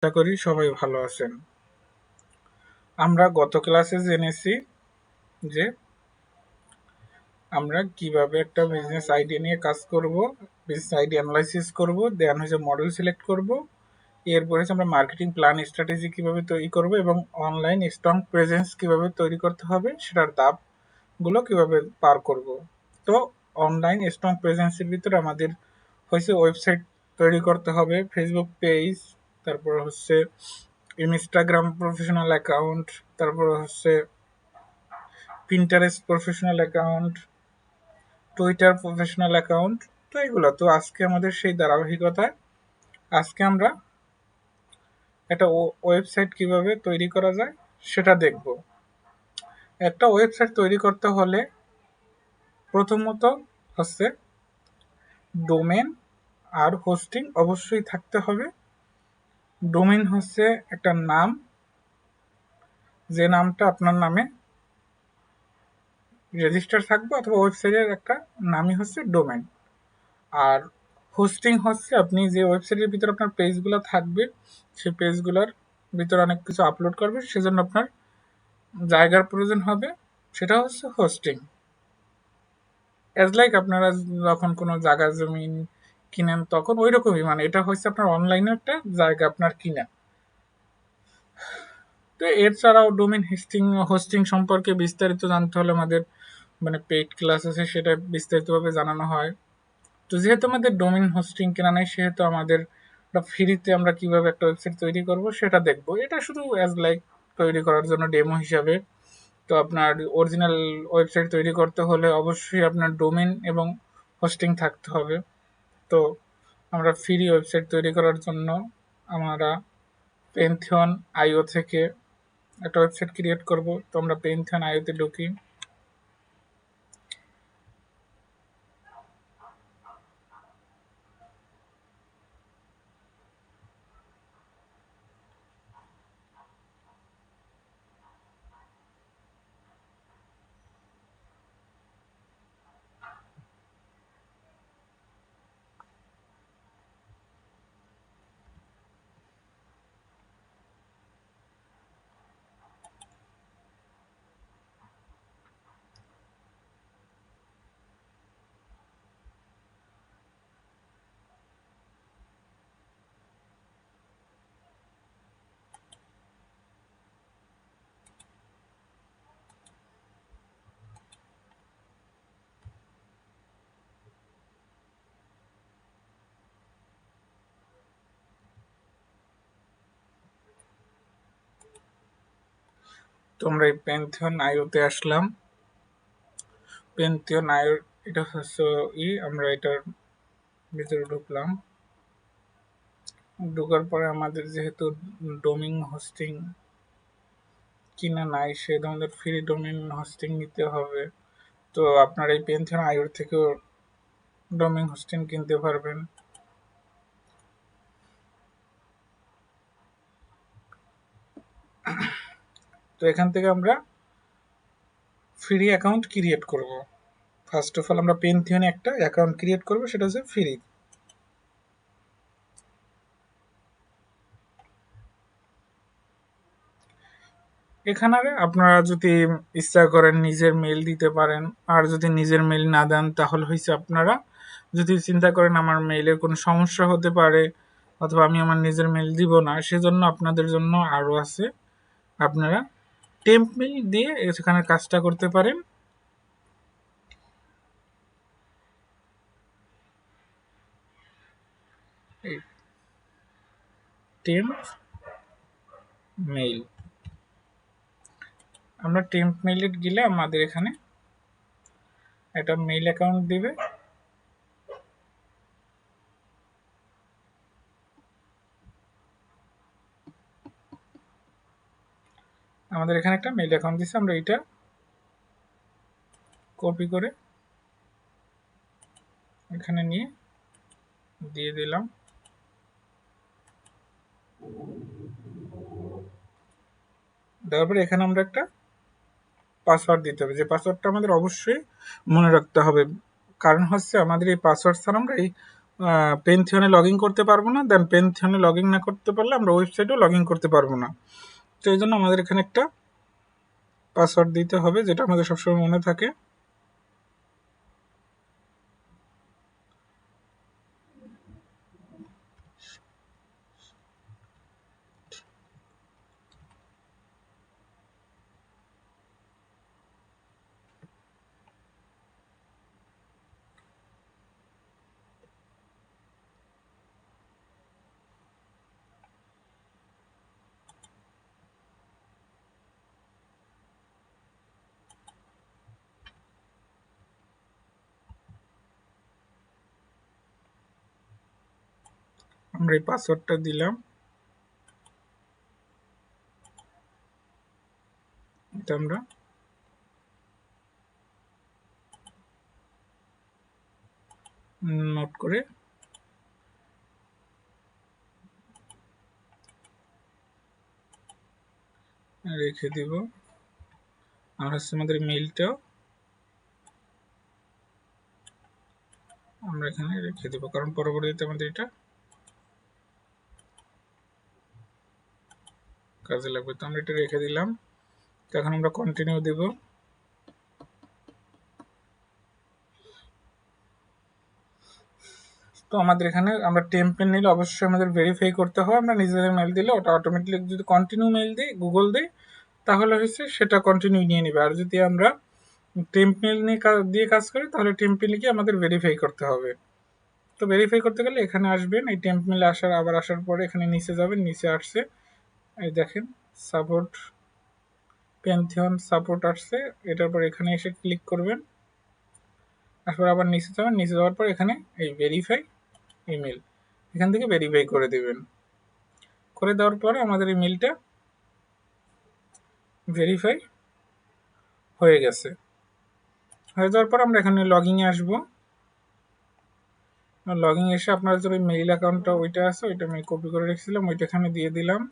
আশা করি সবাই ভালো আছেন। আমরা গত ক্লাসে জেনেছি যে আমরা কিভাবে একটা বিজনেস আইডিয়া নিয়ে কাজ করব, বিজনেস আইডিয়া অ্যানালাইসিস করব, দেন হচ্ছে মডেল সিলেক্ট করব, এরপর হচ্ছে আমরা মার্কেটিং প্ল্যান স্ট্র্যাটেজি কিভাবে তৈরি করব এবং অনলাইন স্ট্রং প্রেজেন্স কিভাবে তৈরি করতে হবে সেটার ধাপগুলো কিভাবে পার করব। তো অনলাইন স্ট্রং প্রেজেন্সের ভিতরে আমাদের হচ্ছে ওয়েবসাইট তৈরি করতে হবে, ফেসবুক পেজ, তারপর হচ্ছে ইনস্টাগ্রাম প্রফেশনাল অ্যাকাউন্ট, তারপর হচ্ছে Pinterest professional account, Twitter professional account. তো এগুলো তো আজকে আমাদের সেই ধারাবাহিকতায় আজকে আমরা একটা ওয়েবসাইট কিভাবে তৈরি করা যায় সেটা দেখব। একটা ওয়েবসাইট তৈরি করতে হলে প্রথমত হচ্ছে ডোমেন আর হোস্টিং অবশ্যই থাকতে হবে। ডোমেন হচ্ছে একটা নাম, যে নামটা আপনার নামে রেজিস্টার থাকবে, অথবা ওয়েবসাইটের একটা নামই হচ্ছে ডোমেন। আর হোস্টিং হচ্ছে আপনি যে ওয়েবসাইটের ভিতরে আপনার পেজগুলো থাকবে, সেই পেজগুলোর ভিতরে অনেক কিছু আপলোড করবে, সেজন্য আপনার জায়গার প্রয়োজন হবে, সেটা হচ্ছে হোস্টিং। অ্যাজ লাইক আপনারা যখন কোনো জায়গা জমিন কিনেন তখন ওই রকমই, মানে এটা হচ্ছে আপনার অনলাইনে একটা জায়গা আপনার কিনা। তো এছাড়াও ডোমেন হোস্টিং সম্পর্কে বিস্তারিত জানতে হলে আমাদের মানে পেইড ক্লাস আছে, সেটা বিস্তারিতভাবে জানানো হয়। তো যেহেতু আমাদের ডোমেন হোস্টিং কেনা নেই, সেহেতু আমাদের ফ্রিতে আমরা কিভাবে একটা ওয়েবসাইট তৈরি করব সেটা দেখব। এটা শুধু অ্যাজ লাইক তৈরি করার জন্য ডেমো হিসাবে। তো আপনার অরিজিনাল ওয়েবসাইট তৈরি করতে হলে অবশ্যই আপনার ডোমেন এবং হোস্টিং থাকতে হবে। তো আমরা ফ্রি ওয়েবসাইট তৈরি করার জন্য আমরা পেন্থিয়ন আইও থেকে একটা ওয়েবসাইট ক্রিয়েট করব। তো আমরা পেন্থিয়ন আইওতে ঢুকি। তো আমরা এই পেন্থিয়ন আইওতে আসলাম। পেন্থিয়ন আইও এটা হচ্ছে আমরা এটার ভিতরে ঢুকলাম। ঢোকার পরে আমাদের যেহেতু ডোমেইন হোস্টিং কিনা নাই, সেহেতু আমাদের ফ্রি ডোমেইন হোস্টিং নিতে হবে। তো আপনারা এই পেন্থিয়ন আইওর থেকেও ডোমেইন হোস্টিং কিনতে পারবেন। তো এখান থেকে আমরা ফ্রি অ্যাকাউন্ট ক্রিয়েট করব। ফার্স্ট অফ অল আমরা পেন্থিয়নে একটা অ্যাকাউন্ট ক্রিয়েট করব, সেটা হচ্ছে ফ্রি। এখানে আপনারা যদি ইচ্ছা করেন নিজের মেইল দিতে পারেন, আর যদি নিজের মেইল না দেন তাহলে হয়েছে আপনারা যদি চিন্তা করেন আমার মেইলের কোনো সমস্যা হতে পারে অথবা আমি আমার নিজের মেইল দিব না, সেজন্য আপনাদের জন্য আরও আছে, আপনারা টেম্প মেইল দিয়ে এখানে কাজটা করতে পারেন। টেম্প মেইল, আমরা টেম্প মেইলে গেলে আমাদের এখানে একটা মেইল অ্যাকাউন্ট দিবে। আমাদের এখানে একটা মেইল অ্যাকাউন্ট দিচ্ছে, আমরা এটা কপি করে এখানে নিয়ে দিয়ে দিলাম। দেওয়ার পরে এখানে আমরা একটা পাসওয়ার্ড দিতে হবে, যে পাসওয়ার্ডটা আমাদের অবশ্যই মনে রাখতে হবে, কারণ হচ্ছে আমাদের এই পাসওয়ার্ড ছাড়া আমরা এই পেনথিয়নে লগ ইন করতে পারবো না, দেন পেনথিয়নে লগ ইন না করতে পারলে আমরা ওয়েবসাইটেও লগ ইন করতে পারবো না। তো এই জন্য আমাদের এখানে একটা পাসওয়ার্ড দিতে হবে, যেটা আমাদের সবসময় মনে থাকে। আমরা এই পাসওয়ার্ডটা দিলাম, এটা আমরা নোট করে রেখে দিব। আর হচ্ছে আমাদের মেইলটাও আমরা এখানে রেখে দেবো, কারণ পরবর্তীতে আমাদের এটা কাজে লাগবে। তো আমরা এটা রেখে দিলাম। তো এখন আমরা কন্টিনিউ দেব। তো আমাদের এখানে আমরা টেম্পলেট নিলে অবশ্যই আমাদের ভেরিফাই করতে হয়। আমরা নিজেদের মেল দিলে ওটা অটোমেটিক, যদি কন্টিনিউ মেল দিই, গুগল দিই, তাহলে হচ্ছে সেটা কন্টিনিউ নিয়ে নেবে। আর যদি আমরা টেম্পলেট নিয়ে দিয়ে কাজ করি, তাহলে টেম্পলেটকে আমাদের ভেরিফাই করতে হবে। তো ভেরিফাই করতে গেলে এখানে আসবেন, এই টেম্পলেট আসার পরে এখানে নিচে যাবেন, নিচে আসছে এই দেখেন সাপোর্ট, পেনথিয়ন সাপোর্ট আসছে, এটার পর এখানে এসে ক্লিক করবেন। তারপর আবার নিচে যাবেন, নিচে যাওয়ার পর এখানে এই ভেরিফাই ইমেল, এখান থেকে ভেরিফাই করে দেবেন। করে দেওয়ার পরে আমাদের ইমেলটা ভেরিফাই হয়ে গেছে। হয়ে যাওয়ার পর আমরা এখানে লগইনে আসবো। লগইন এসে আপনার যে মেইল অ্যাকাউন্টটা ওইটা আছে, ওইটা আমি কপি করে রেখেছিলাম, ওইটা এখানে দিয়ে দিলাম।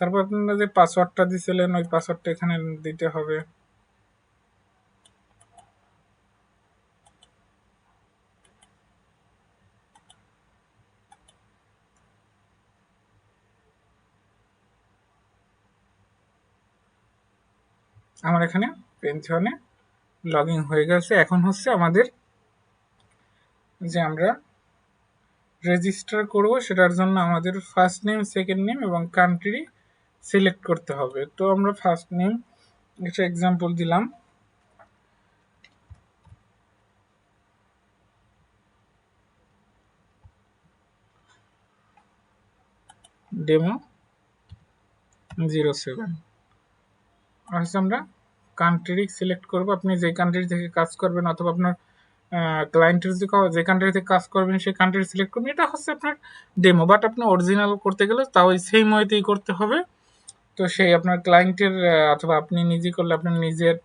তারপর আপনারা যে পাসওয়ার্ডটা দিয়েছিলেন, ওই পাসওয়ার্ডটা এখানে দিতে হবে। আমার এখানে পেনথিয়নে লগ ইন হয়ে গেছে। এখন হচ্ছে আমাদের যে আমরা রেজিস্টার করব, সেটার জন্য আমাদের ফার্স্ট নেম, সেকেন্ড নেম এবং কান্ট্রি সিলেক্ট করতে হবে। তো আমরা ফার্স্ট নেম একটা এক্সাম্পল দিলাম, demo07। আর হচ্ছে আমরা কান্ট্রি সিলেক্ট করব, আপনি যে কান্ট্রি থেকে কাজ করবেন অথবা আপনার ক্লায়েন্টের যে কান্ট্রি থেকে কাজ করবেন সেই কান্ট্রি সিলেক্ট করবেন। এটা হচ্ছে আপনার ডেমো, বাট আপনি অরিজিনাল করতে গেলে তাও ওই সেম ওয়েতেই করতে হবে। তো সেই আপনার ক্লায়েন্টের অথবা আপনি নিজে করলে আপনার নিজের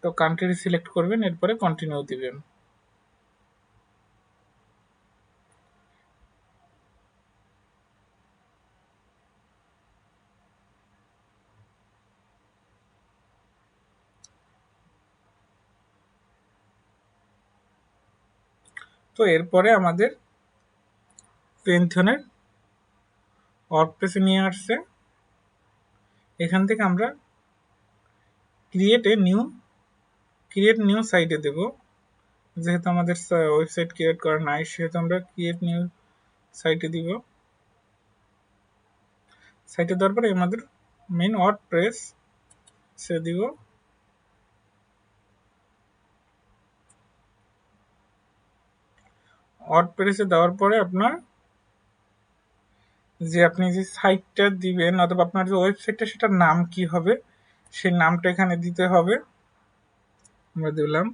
তো কান্ট্রি সিলেক্ট করবেন, এরপরে কন্টিনিউ দিবেন। তো এরপরে আমাদের পেনথনের ওয়ার্কপ্লেসে নিয়ে আসছে। এখান থেকে আমরা ক্রিয়েট নিউ সাইটে দেব। যেহেতু আমাদের ওয়েবসাইট ক্রিয়েট করা নাই, সেহেতু আমরা ক্রিয়েট নিউ সাইটে দিব। সাইটে দেওয়ার পরে আমাদের মেন ওয়ার্ডপ্রেস সে দিব। ওয়ার্ডপ্রেসে দেওয়ার পরে আপনার যে আপনি যে সাইটটা দিবেন অথবা আপনার যে ওয়েবসাইটটা, সেটার নাম কি হবে সেই নামটা এখানে দিতে হবে। আমরা দিলাম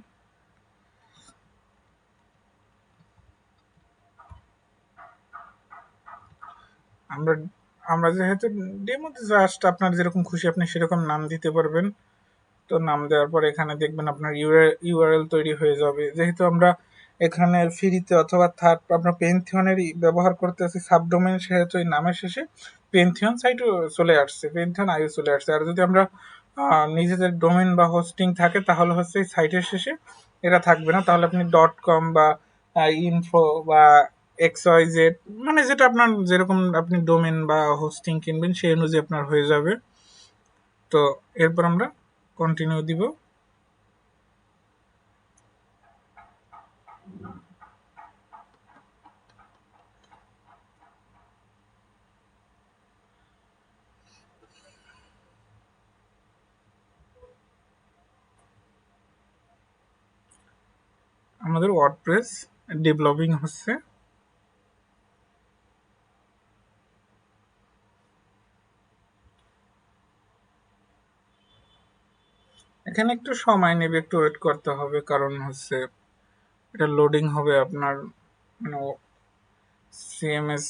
আমরা আমরা যেহেতু ডেমো জাস্ট আপনার যেরকম খুশি আপনি সেরকম নাম দিতে পারবেন। তো নাম দেওয়ার পর এখানে দেখবেন আপনার ইউআরএল তৈরি হয়ে যাবে। যেহেতু আমরা এখানে ফ্রিতে অথবা থার্ড আপনার পেনথিয়নের ব্যবহার করতে আছি সাবডোমেন, সেহেতু এই নামের শেষে পেনথিয়ন সাইটও চলে আসছে, পেনথিয়ন আইও চলে আসছে। আর যদি আমরা নিজেদের ডোমেন বা হোস্টিং থাকে, তাহলে হচ্ছে এই সাইটের শেষে এটা থাকবে না, তাহলে আপনি .com বা ইনফো বা XYZ, মানে যেটা আপনার যেরকম আপনি ডোমেন বা হোস্টিং কিনবেন সেই অনুযায়ী আপনার হয়ে যাবে। তো এরপর আমরা কন্টিনিউ দিব। আমাদের ওয়ার্ডপ্রেস ডেভেলপিং হচ্ছে। এখানে একটু সময় নেবে, একটু ওয়েট করতে হবে, কারণ হচ্ছে এটা লোডিং হবে আপনার, মানে CMS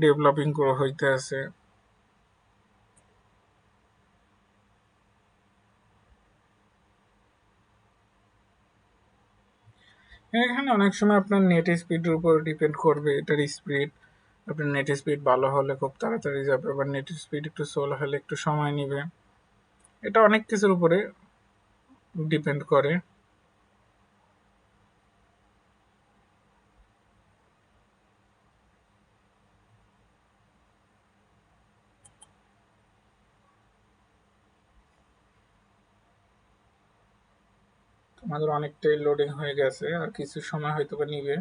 ডেভেলপিং করে হইতে আছে। এখানে অনেক সময় আপনার নেট স্পিডের উপর ডিপেন্ড করবে, এটার স্পিড। আপনার নেট স্পিড ভালো হলে খুব তাড়াতাড়ি যাবে, আবার নেট স্পিড একটু স্লো হলে একটু সময় নেবে। এটা অনেক কিছুর উপরে ডিপেন্ড করে। আমাদের অনেকটাই লোডিং হয়ে গেছে, আর কিছু সময় হয়তো বা নিবে।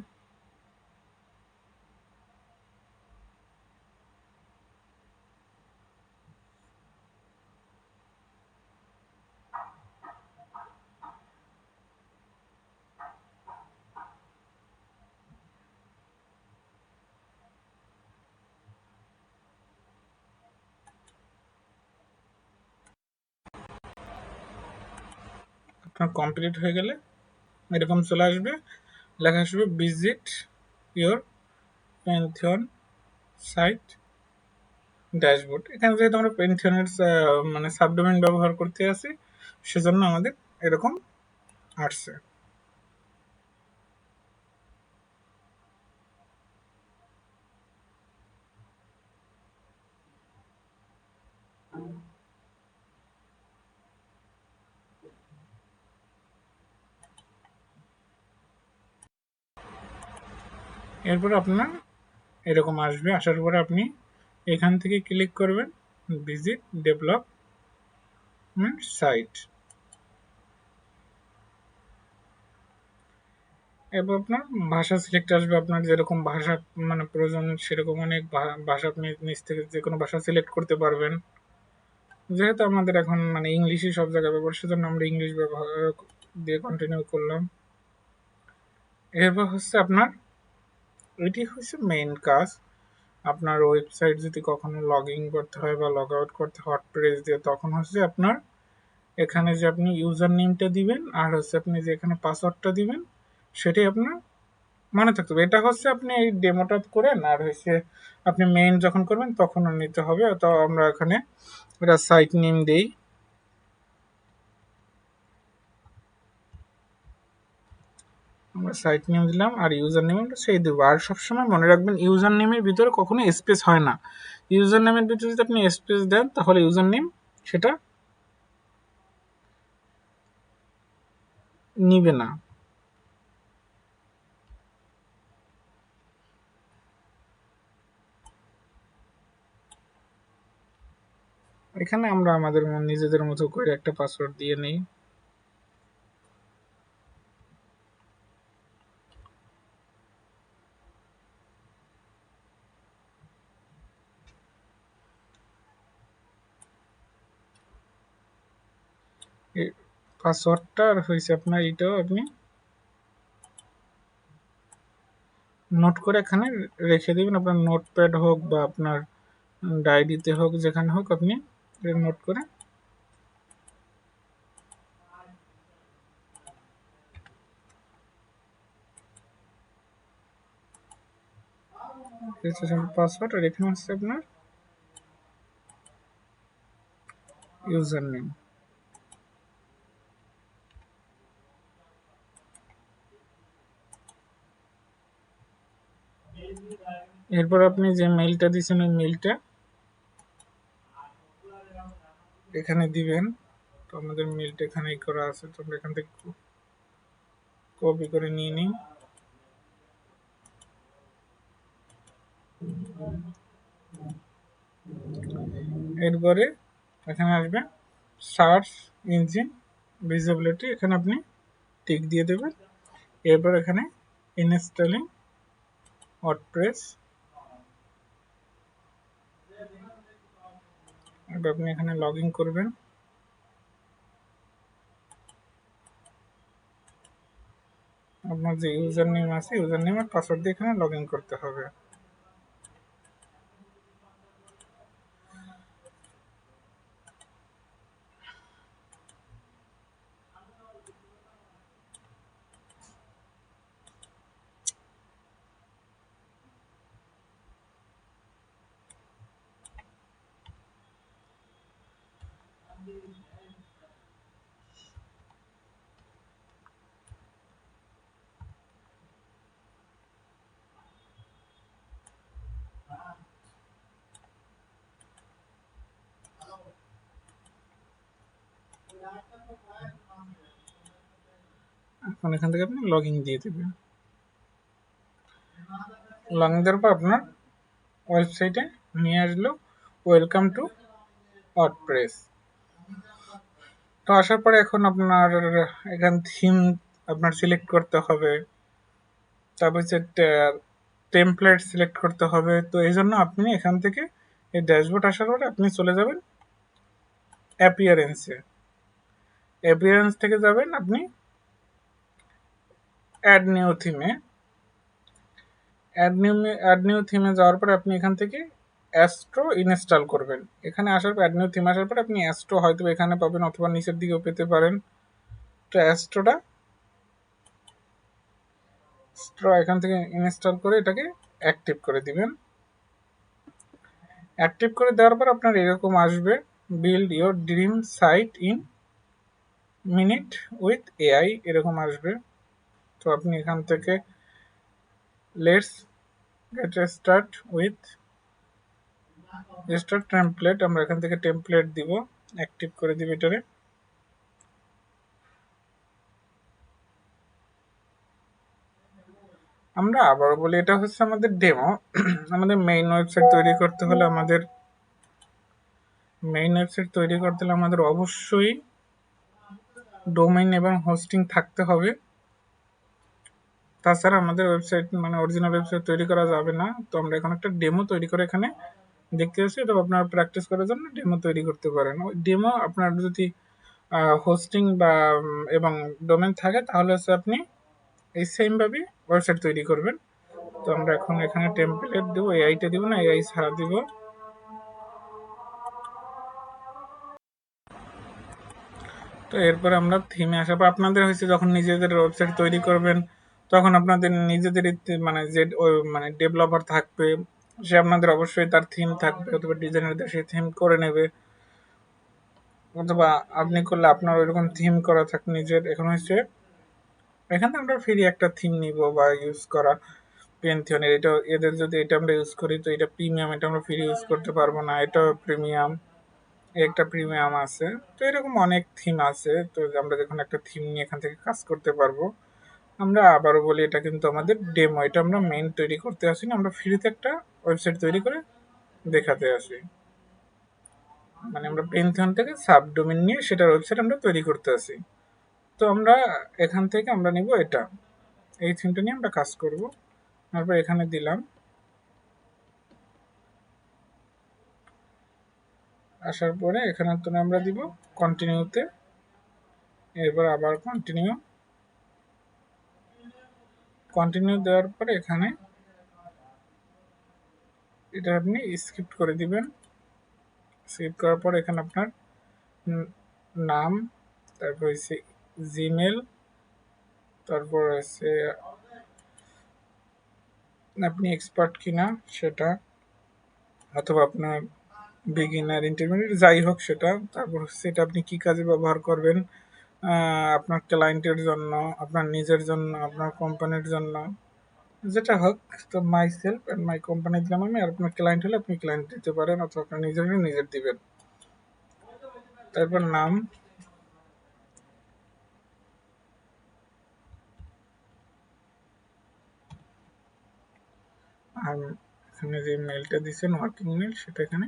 আপনার কমপ্লিট হয়ে গেলে এরকম চলে আসবে, লেখা আসবে visit your Pantheon site dashboard. এখানে যেহেতু আমরা প্যান্থিয়নের মানে সাবডোমেন ব্যবহার করতে আছি, সেজন্য আমাদের এরকম আসছে। এরপর আপনার এরকম আসবে, আসার পরে আপনি এখান থেকে ক্লিক করবেন ভিজিট ডেভেলপমেন্ট সাইট। এরপর আপনার ভাষা সিলেক্ট আসবে, আপনার যেরকম ভাষা মানে প্রয়োজন সেরকম অনেক ভাষা আপনি নিচ থেকে যে কোনো ভাষা সিলেক্ট করতে পারবেন। যেহেতু আমাদের এখন মানে ইংলিশই সব জায়গায় ব্যবহার, সেজন্য আমরা ইংলিশ ব্যবহার দিয়ে কন্টিনিউ করলাম। এরপর হচ্ছে আপনার এটি হচ্ছে মেইন কাজ। আপনার ওয়েবসাইট যদি কখনো লগ ইন করতে হয় বা লগ আউট করতে হয় ওয়ার্ডপ্রেস দিয়ে, তখন হচ্ছে আপনার এখানে যে আপনি ইউজার নেমটা দিবেন আর হচ্ছে আপনি যে এখানে পাসওয়ার্ডটা দিবেন, সেটাই আপনার মনে থাকতে হবে। এটা হচ্ছে আপনি এই ডেমোটা করেন, আর হচ্ছে আপনি মেইন যখন করবেন তখন নিতে হবে। তো আমরা এখানে এটা সাইট নেম দেই। আমরা সাইট নেম দিলাম আর ইউজার নেম আমরা সেই দেবো। আর সবসময় মনে রাখবেন ইউজার নেমের ভিতরে কখনো স্পেস হয় না। ইউজার নেমের ভিতরে যদি আপনি স্পেস দেন তাহলে ইউজার নেম সেটা নিবে না। এখানে আমরা আমাদের নিজেদের মতো করে একটা পাসওয়ার্ড দিয়ে নিই। এই পাসওয়ার্ডটা আর হয়েছে আপনার এটাও আপনি নোট করে এখানে রেখে দিবেন। আপনার নোটপ্যাড হোক বা আপনার ডায়েরিতে হোক, যেখানে হোক আপনি নোট করে পাসওয়ার্ড, আর এখানে হচ্ছে আপনার ইউজার নেম। এরপর আপনি যে মেইলটা দিয়েছেন ওই মেইলটা এখানে দিবেন। তো আমাদের মেইলটা এখানেই করা আছে, তো আমরা এখান থেকে কপি করে নিয়ে নিই। এরপরে এখানে আসবে সার্চ ইঞ্জিন ভিজিবিলিটি, এখানে আপনি টিক দিয়ে দেবেন। এরপর এখানে ইনস্টলিং ওয়ার্ডপ্রেস, এটা আপনি এখানে লগ ইন করবেন। আপনার যে ইউজার নেম আছে, ইউজার নেম আর পাসওয়ার্ড দিয়ে এখানে লগ ইন করতে হবে। এখন এখান থেকে আপনি লগ ইন দিয়ে দেবেন। লগ ইন দেওয়ার পর আপনার ওয়েবসাইটে নিয়ে আসলো ওয়েলকাম টু ওয়ার্ডপ্রেস। তো আসার পরে এখন আপনার এখান থিম আপনার সিলেক্ট করতে হবে, তারপর হচ্ছে টেমপ্লেট সিলেক্ট করতে হবে। তো এই জন্য আপনি এখান থেকে এই ড্যাশবোর্ড আসার পরে আপনি চলে যাবেন অ্যাপিয়ারেন্সে। অ্যাপিয়ারেন্স থেকে যাবেন আপনি অ্যাড নিউ থিমে। অ্যাড নিউ থিমে যাওয়ার পরে আপনি এখান থেকে অ্যাস্ট্রো ইনস্টল করবেন। এখানে আসার পর অ্যাড নিউ থিম আসার পরে আপনি অ্যাস্ট্রো হয়তো এখানে পাবেন অথবা নিচের দিকেও পেতে পারেন। তো অ্যাস্ট্রো এখান থেকে ইনস্টল করে এটাকে অ্যাক্টিভ করে দিবেন। অ্যাক্টিভ করে দেওয়ার পর আপনার এরকম আসবে, build your dream site in minute with AI, এরকম আসবে। তো আপনি এখান থেকে let's get start with start template, আমরা এখান থেকে টেমপ্লেট দিব, অ্যাক্টিভ করে দিব এটারে। আমরা আবারও বলি, এটা হচ্ছে আমাদের ডেমো। আমাদের মেইন ওয়েবসাইট তৈরি করতে হলে আমাদের অবশ্যই ডোমেইন এবং হোস্টিং থাকতে হবে। তাছাড়া আমাদের ওয়েবসাইট মানে অরিজিনাল ওয়েবসাইট তৈরি করা যাবে না। তো আমরা এখন একটা ডেমো তৈরি করে এখানে দেখতে পাচ্ছি, এটা আপনারা প্র্যাকটিস করার জন্য ডেমো তৈরি করতে পারেন। ওই ডেমো আপনার যদি হোস্টিং বা এবং ডোমেন থাকে তাহলে হচ্ছে আপনি এই সেমভাবে ওয়েবসাইট তৈরি করবেন। তো আমরা এখন এখানে টেমপ্লেট দেবো, এআইটা দিব না, এআই ছাড়া দিব। তো এরপর আমরা থিমে আসার পর আপনাদের হচ্ছে যখন নিজেদের ওয়েবসাইট তৈরি করবেন তখন আপনাদের নিজেদের মানে যে মানে ডেভেলপার থাকবে, সে আপনাদের অবশ্যই তার থিম থাকবে অথবা ডিজাইনারদের সে থিম করে নেবে, অথবা আপনি করলে আপনার ওইরকম থিম করা থাকবে নিজের। এখন হচ্ছে এখানে আমরা ফ্রি একটা থিম নিব বা ইউজ করা পেনথিয়নের, এটা এদের যদি এটা আমরা ইউজ করি তো এটা প্রিমিয়াম, এটা আমরা ফ্রি ইউজ করতে পারবো না, এটা প্রিমিয়াম, একটা প্রিমিয়াম আছে। তো এরকম অনেক থিম আছে। তো আমরা যখন একটা থিম নিয়ে এখান থেকে কাজ করতে পারবো। আমরা আবারও বলি, এটা কিন্তু আমাদের ডেমো, এটা আমরা মেইন তৈরি করতে আসি না, আমরা ফ্রিতে একটা ওয়েবসাইট তৈরি করে দেখাতে আসি। মানে আমরা পেনথিয়ন থেকে সাবডোমেন নিয়ে সেটার ওয়েবসাইট আমরা তৈরি করতে আসি। তো আমরা এখান থেকে আমরা নিব এটা, এই থিমটা নিয়ে আমরা কাজ করব। তারপর এখানে দিলাম, আসার পরে এখানে তো আমরা দিব কন্টিনিউতে। এরপর আবার কন্টিনিউ দেওয়ার পরে এখানে এটা আপনি স্কিপ করে দিবেন। স্কিপ করার পর এখানে আপনার নাম, তারপর হচ্ছে জিমেল, তারপর হচ্ছে আপনি এক্সপার্ট কিনা সেটা, অথবা আপনার বিগিনার ইন্টারমিডিয়েট যাই হোক সেটা। তারপর হচ্ছে এটা আপনি কি কাজে ব্যবহার করবেন, আপনার ক্লায়েন্টের জন্য, আপনার নিজের জন্য, আপনার কোম্পানির জন্য, যেটা হোক। তো my self and my company দিলাম আমি, আর আপনার ক্লায়েন্ট হলে আপনি ক্লায়েন্ট দিতে পারেন অথবা আপনার নিজের দিবেন। তারপর নাম, আর এখানে যে মেলটা দিচ্ছেন ওয়ার্কিং মেল সেটা এখানে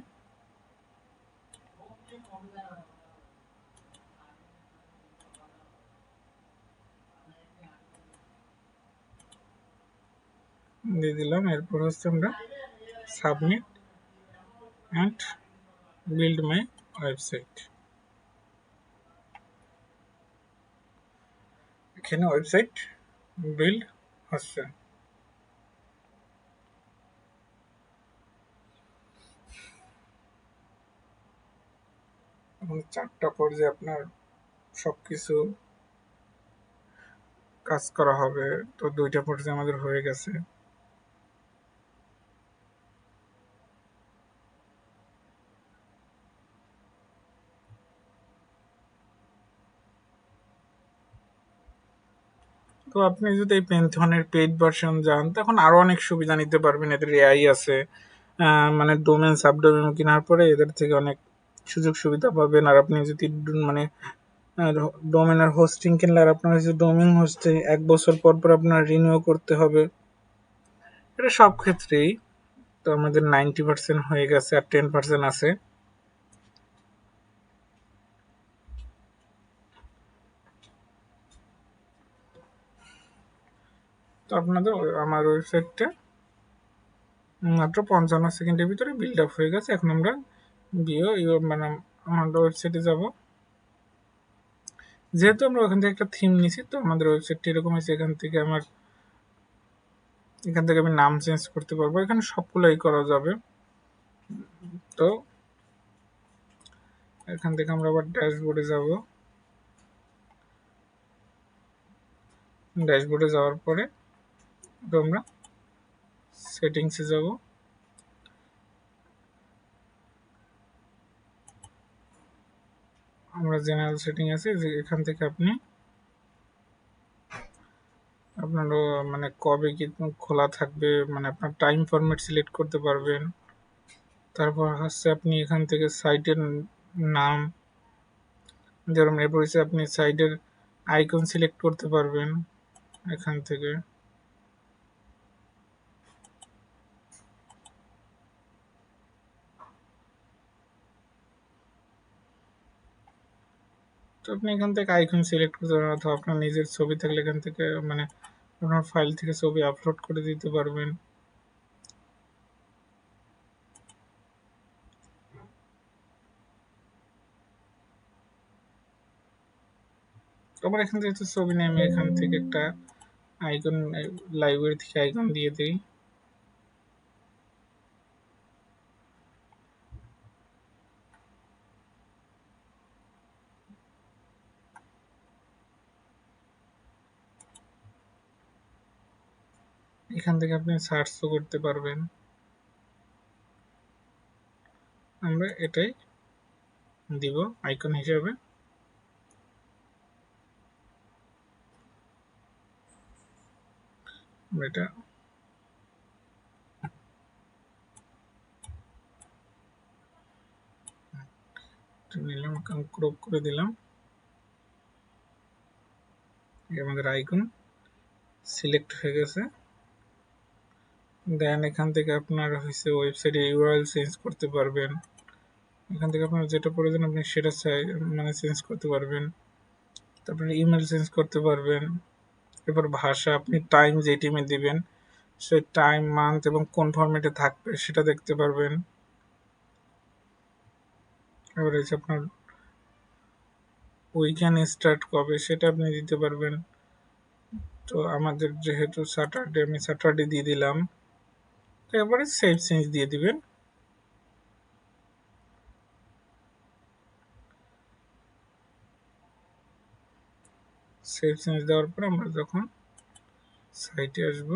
দিয়ে দিলাম। এরপর হচ্ছে আমরা submit and build my website, এখানে ওয়েবসাইট বিল্ড হচ্ছে। এবং 4টা পর্যায়ে আপনার সবকিছু কাজ করা হবে। তো 2টা পর্যায়ে আমাদের হয়ে গেছে। তো আপনি যদি এই পেন্থনের পেইড ভার্সন যান তখন আরো অনেক সুবিধা নিতে পারবেন। এদের এআই আছে, মানে ডোমেন সাবডোমেন কেনার পরে এদের থেকে অনেক সুযোগ সুবিধা পাবেন। আর আপনি যদি মানে ডোমেনের হোস্টিং কিনলে আর আপনার হচ্ছে ডোমেন হোস্টে 1 বছর পর পর আপনার রিনিউ করতে হবে। এটা সব ক্ষেত্রেই। তো আমাদের 90% হয়ে গেছে, আর 10% আছে। তো আপনাদের আমার ওয়েবসাইটটা মাত্র 55 সেকেন্ডের ভিতরে বিল্ড আপ হয়ে গেছে। এখন আমরা মানে আমাদের ওয়েবসাইটে যাব। যেহেতু আমরা ওখান থেকে একটা থিম নিছি, তো আমাদের ওয়েবসাইটটা এরকম হয়েছে। এখান থেকে আমি নাম চেঞ্জ করতে পারবো। এখানে সবগুলাই করা যাবে। তো এখান থেকে আমরা আবার ড্যাশবোর্ডে যাব। ড্যাশবোর্ডে যাওয়ার পরে তো আমরা সেটিংসে যাব। আমরা জেনারেল সেটিং আছে, যে এখান থেকে আপনি আপনার মানে কবে কি খোলা থাকবে, মানে আপনার টাইম ফরম্যাট সিলেক্ট করতে পারবেন। তারপর হচ্ছে আপনি এখান থেকে সাইটের নাম, যেরকম এরপর হচ্ছে আপনি সাইটের আইকন সিলেক্ট করতে পারবেন এখান থেকে। তো আপনি এখান থেকে আইকন সিলেক্ট করতে পারবেন, অথবা আপনার নিজের ছবি থাকলে এখান থেকে মানে আপনার ফাইল থেকে ছবি আপলোড করে দিতে পারবেন। আবার এখান থেকে ছবি নিয়ে আমি এখান থেকে একটা আইকন, লাইব্রেরি থেকে আইকন দিয়ে দিই। এখান থেকে আপনি সার্চও করতে পারবেন। আমরা এটাই দিব আইকন হিসেবে। এটা নিলাম, ক্রপ করে দিলাম। আমাদের আইকন সিলেক্ট হয়ে গেছে। দেন এখান থেকে আপনার হচ্ছে ওয়েবসাইটে ইউআরএল চেঞ্জ করতে পারবেন। এখান থেকে আপনার যেটা প্রয়োজন আপনি সেটা মানে চেঞ্জ করতে পারবেন। তারপরে ইমেল চেঞ্জ করতে পারবেন। এবার ভাষা, আপনি টাইম যে টিমে দিবেন সেই টাইম, মান্থ এবং কোন ফরম্যাটে থাকবে সেটা দেখতে পারবেন। এবার হচ্ছে আপনার উইকেন্ড স্টার্ট কবে সেটা আপনি দিতে পারবেন। তো আমাদের যেহেতু স্যাটারডে, আমি স্যাটারডে দিয়ে দিলাম। তো এবারে সেভ চেঞ্জ দিয়ে দিবেন। সেভ চেঞ্জ দেওয়ার পর আমরা যখন সাইটে আসব,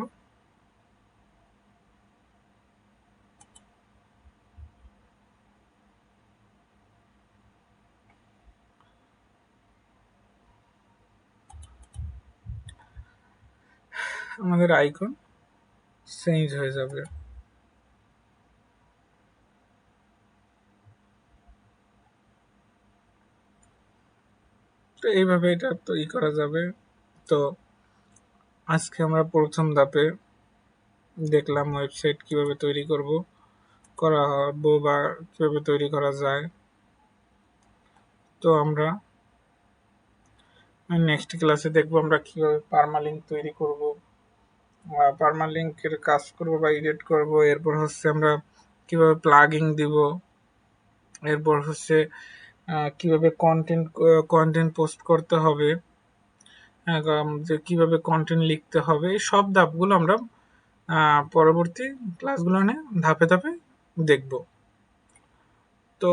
আমাদের আইকন চেঞ্জ হয়ে যাবে। তো এইভাবে এটা তৈরি করা যাবে। তো আজকে আমরা প্রথম ধাপে দেখলাম ওয়েবসাইট কিভাবে তৈরি করা হবে বা কিভাবে তৈরি করা যায়। তো আমরা নেক্সট ক্লাসে দেখবো আমরা কিভাবে পার্মালিঙ্ক তৈরি করব, পার্মালিঙ্কের কাজ করব বা এডিট করব। এরপর হচ্ছে আমরা কিভাবে প্লাগইন দিব, এরপর হচ্ছে কিভাবে কন্টেন্ট পোস্ট করতে হবে, যে কিভাবে কন্টেন্ট লিখতে হবে, এই সব ধাপগুলো আমরা পরবর্তী ক্লাসগুলো ধাপে ধাপে দেখব। তো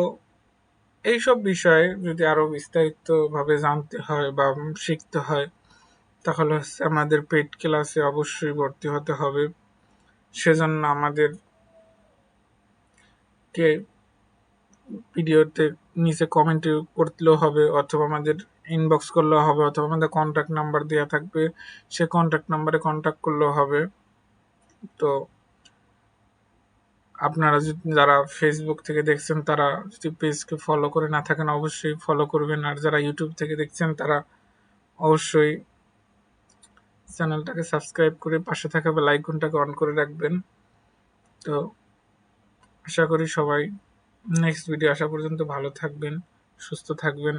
এইসব বিষয়ে যদি আরো বিস্তারিতভাবে জানতে হয় বা শিখতে হয়, তাহলে হচ্ছে আমাদের পেইড ক্লাসে অবশ্যই ভর্তি হতে হবে। সেজন্য আমাদেরকে ভিডিওতে নিচে কমেন্ট করলেও হবে, অথবা আমাদের ইনবক্স করলেও হবে, অথবা আমাদের কন্ট্যাক্ট নাম্বার দেওয়া থাকবে, সে কন্ট্যাক্ট নাম্বারে কন্ট্যাক্ট করলেও হবে। তো আপনারা যারা ফেসবুক থেকে দেখছেন তারা যদি পেজকে ফলো করে না থাকেন অবশ্যই ফলো করবেন, আর যারা ইউটিউব থেকে দেখছেন তারা অবশ্যই চ্যানেলটাকে সাবস্ক্রাইব করে পাশে থাকা বেল আইকনটাকে অন করে রাখবেন। তো আশা করি সবাই নেক্সট ভিডিও আসা পর্যন্ত ভালো থাকবেন, সুস্থ থাকবেন।